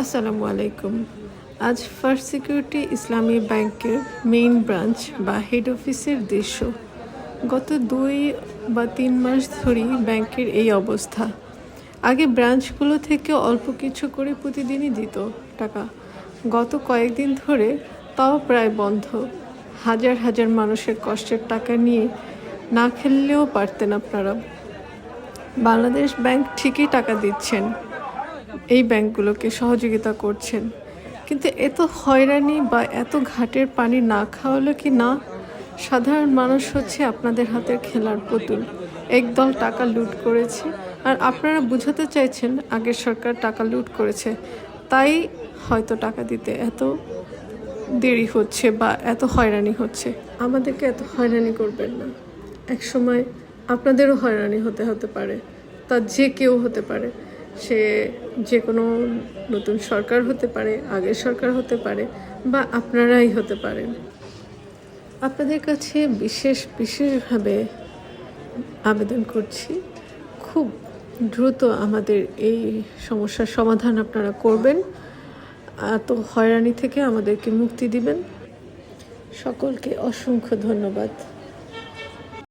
আসসালামু আলাইকুম। আজ ফার্স্ট সিকিউরিটি ইসলামী ব্যাংকের মেইন ব্রাঞ্চ বা হেড অফিসের দৃশ্য। গত 2 বা 3 মাস ধরেই ব্যাংকের এই অবস্থা। আগে ব্রাঞ্চগুলো থেকে অল্প কিছু করে প্রতিদিনই দিত টাকা। গত কয়েকদিন ধরে তাও প্রায় বন্ধ। হাজার হাজার মানুষের কষ্টের টাকা নিয়ে না খেললেও পারতেন আপনারা। বাংলাদেশ ব্যাংক ঠিকই টাকা দিচ্ছেন, এই ব্যাংকগুলোকে সহযোগিতা করছেন, কিন্তু এত হয়রানি বা এত ঘাটের পানি না খাওয়ালো কি না? সাধারণ মানুষ হচ্ছে আপনাদের হাতের খেলার পুতুল। একদল টাকা লুট করেছে, আর আপনারা বুঝাতে চাইছেন আগের সরকার টাকা লুট করেছে, তাই হয়তো টাকা দিতে এত দেরি হচ্ছে বা এত হয়রানি হচ্ছে। আমাদেরকে এত হয়রানি করবেন না। এক সময় আপনাদেরও হয়রানি হতে পারে, তা যে কেউ হতে পারে। সে যে কোনো নতুন সরকার হতে পারে, আগের সরকার হতে পারে, বা আপনারাই হতে পারেন। আপনাদের কাছে বিশেষভাবে আবেদন করছি, খুব দ্রুত আমাদের এই সমস্যার সমাধান আপনারা করবেন। এত হয়রানি থেকে আমাদেরকে মুক্তি দিবেন। সকলকে অসংখ্য ধন্যবাদ।